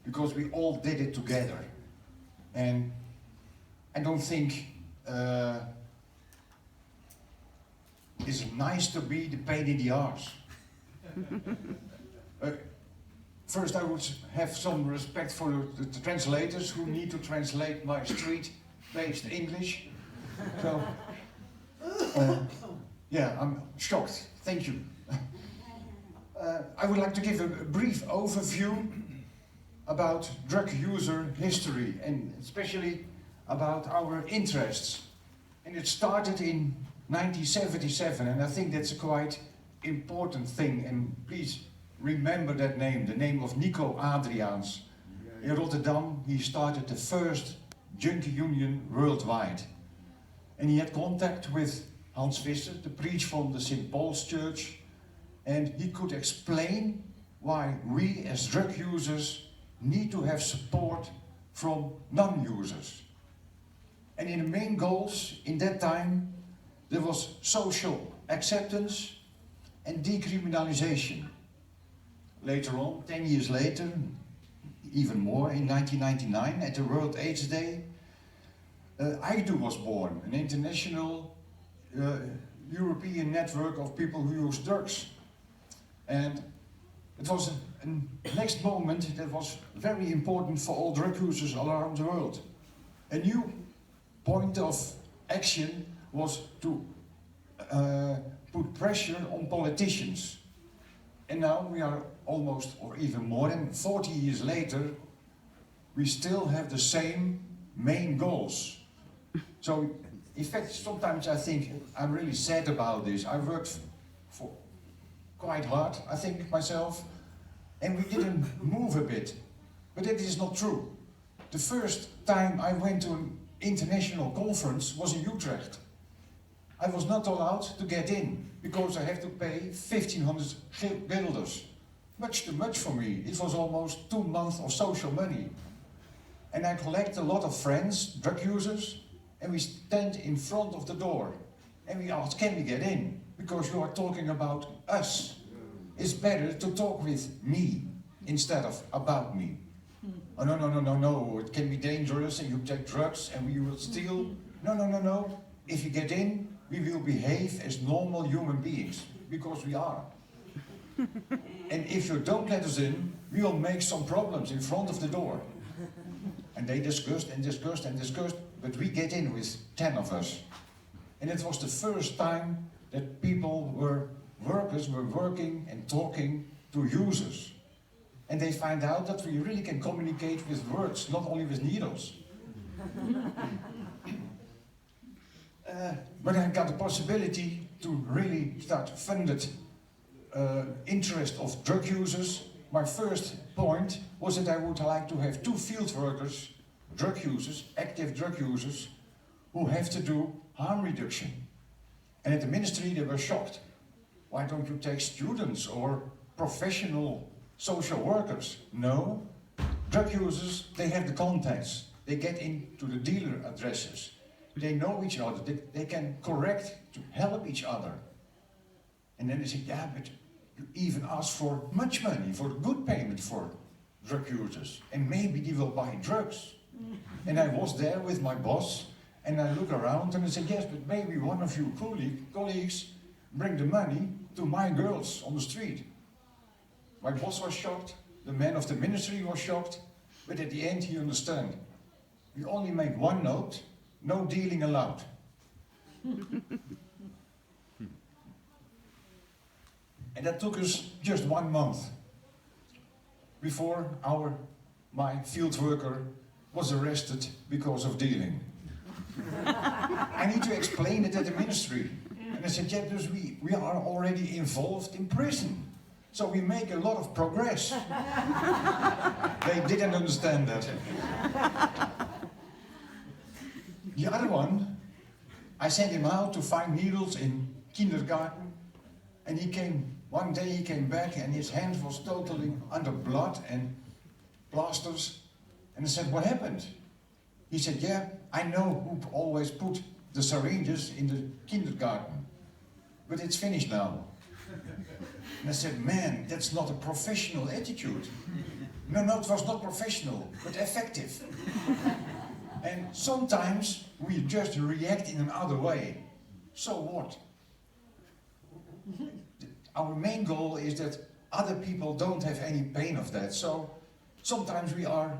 because we all did it together. And I don't think it's nice to be the pain in the arse. First, I would have some respect for the translators who need to translate my street-based English. So, yeah, I'm shocked. Thank you. I would like to give a brief overview about drug user history and especially about our interests. And it started in 1977, and I think that's a quite important thing. And please remember that name, the name of Nico Adriaans. In Rotterdam, he started the first junkie union worldwide. And he had contact with Hans Visser, the priest from the St. Paul's Church, and he could explain why we as drug users need to have support from non-users. And in the main goals in that time, there was social acceptance and decriminalization. Later on, 10 years later, even more, in 1999, at the World AIDS Day, IDU was born, an international European network of people who use drugs. And it was a next moment that was very important for all drug users all around the world. A new point of action was to put pressure on politicians. And now we are almost, or even more than 40 years later, we still have the same main goals. So, in fact, sometimes I think I'm really sad about this. I worked for quite hard, I think, myself, and we didn't move a bit. But that is not true. The first time I went to an international conference was in Utrecht. I was not allowed to get in because I have to pay 1,500 guilders. Much too much for me. It was almost 2 months of social money. And I collect a lot of friends, drug users, and we stand in front of the door. And we ask, can we get in? Because you are talking about us. It's better to talk with me instead of about me. Oh, no, it can be dangerous and you take drugs and we will steal. No. If you get in, we will behave as normal human beings, because we are. And if you don't let us in, we will make some problems in front of the door. And they discussed, but we get in with 10 of us. And it was the first time that workers were working and talking to users. And they find out that we really can communicate with words, not only with needles. But I got the possibility to really start funded interest of drug users. My first point was that I would like to have 2 field workers, drug users, active drug users, who have to do harm reduction. And at the ministry they were shocked. Why don't you take students or professional social workers? No, drug users, they have the contacts. They get into the dealer addresses. They know each other, they can correct to help each other. And then they say, yeah, but you even ask for much money, for good payment for drug users. And maybe they will buy drugs. And I was there with my boss, and I look around and I said, yes, but maybe one of you colleagues bring the money to my girls on the street. My boss was shocked, the man of the ministry was shocked, but at the end he understood. We only make one note, no dealing allowed. And that took us just 1 month before my field worker was arrested because of dealing. I need to explain it at the ministry. And I said, yeah, because we are already involved in prison. So we make a lot of progress. They didn't understand that. The other one, I sent him out to find needles in kindergarten, and one day he came back and his hand was totally under blood and plasters. And I said, what happened? He said, yeah, I know who always put the syringes in the kindergarten, but it's finished now. And I said, man, that's not a professional attitude. No, it was not professional, but effective. And sometimes we just react in another way. So what? Our main goal is that other people don't have any pain of that. So sometimes we are,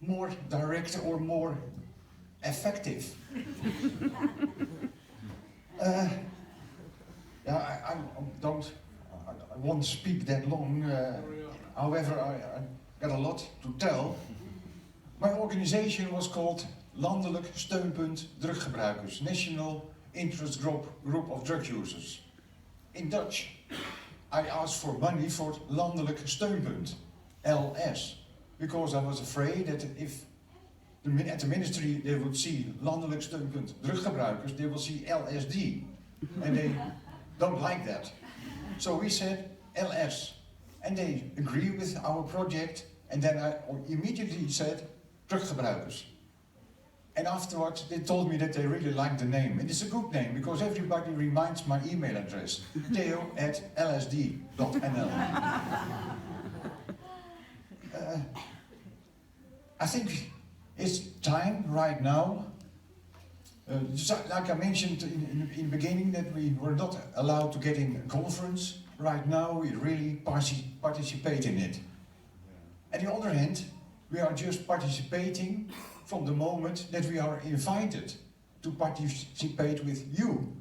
more direct or more effective. I won't speak that long. However, I got a lot to tell. My organization was called Landelijk Steunpunt Druggebruikers, National Interest Group of Drug Users. In Dutch, I asked for money for Landelijk Steunpunt, LS, because I was afraid that if at the ministry they would see Landelijk Steunpunt Druggebruikers, they will see LSD, and they don't like that. So we said LS, and they agree with our project, and then I immediately said druggebruikers. And afterwards they told me that they really liked the name, and it's a good name because everybody reminds my email address, theo@lsd.nl. I think it's time right now, like I mentioned in the beginning, that we were not allowed to get in a conference. Right now we really participate in it. On the other hand, we are just participating from the moment that we are invited to participate with you.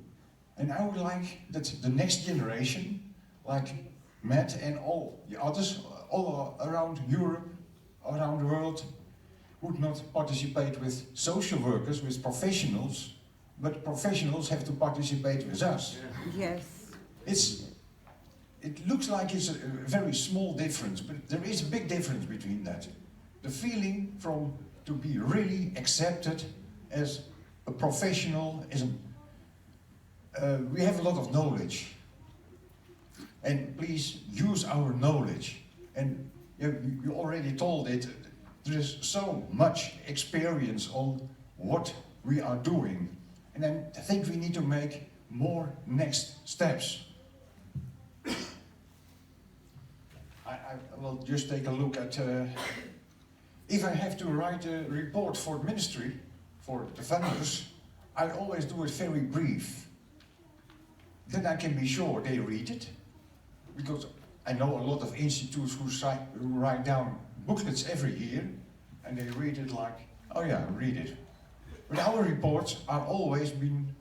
And I would like that the next generation, like Matt and all the others, all around Europe, around the world, would not participate with social workers, with professionals, but professionals have to participate with us. Yes. It looks like it's a very small difference, but there is a big difference between that. The feeling to be really accepted as a professional, we have a lot of knowledge. And please use our knowledge. And you already told it, there is so much experience on what we are doing. And I think we need to make more next steps. I will just take a look at, if I have to write a report for the ministry, for the funders, I always do it very brief. Then I can be sure they read it, because I know a lot of institutes who write down booklets every year, and they read it like, oh yeah, read it. But our reports are always being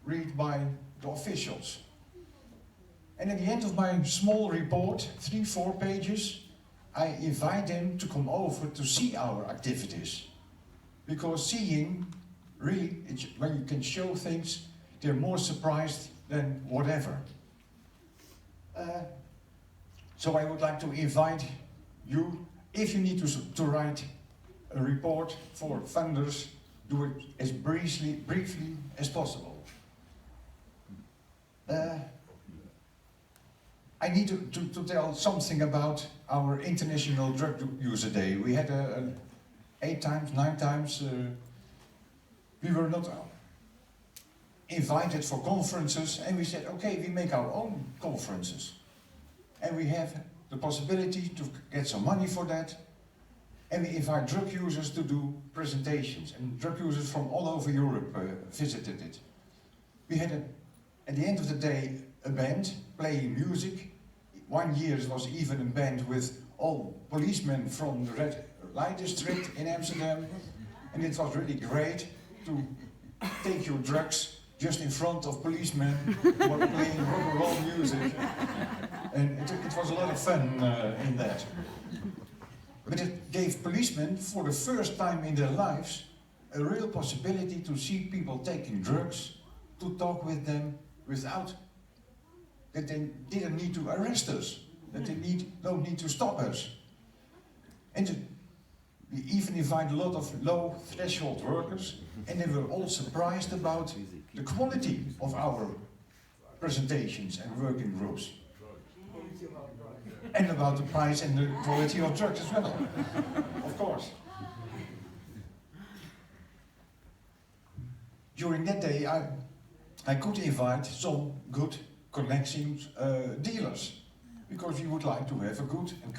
read by the officials. And at the end of my small report, 3-4 pages, I invite them to come over to see our activities. Because seeing, really, when you can show things, they're more surprised than whatever. So I would like to invite you, if you need to write a report for funders, do it as briefly as possible. I need to tell something about our International Drug User Day. We had 8 times, 9 times, we were not invited for conferences, and we said, okay, we make our own conferences. And we have the possibility to get some money for that. And we invite drug users to do presentations. And drug users from all over Europe visited it. We had, at the end of the day, a band playing music. One year it was even a band with all policemen from the Red Light District in Amsterdam. And it was really great to take your drugs just in front of policemen who were playing rock and roll music. And it was a lot of fun in that. But it gave policemen, for the first time in their lives, a real possibility to see people taking drugs, to talk with them without that they didn't need to arrest us, that they don't need to stop us. And we even invite a lot of low threshold workers, and they were all surprised about the quality of our presentations and working groups. And about the price and the quality of drugs as well, of course. During that day, I could invite some good connections dealers, because we would like to have a good and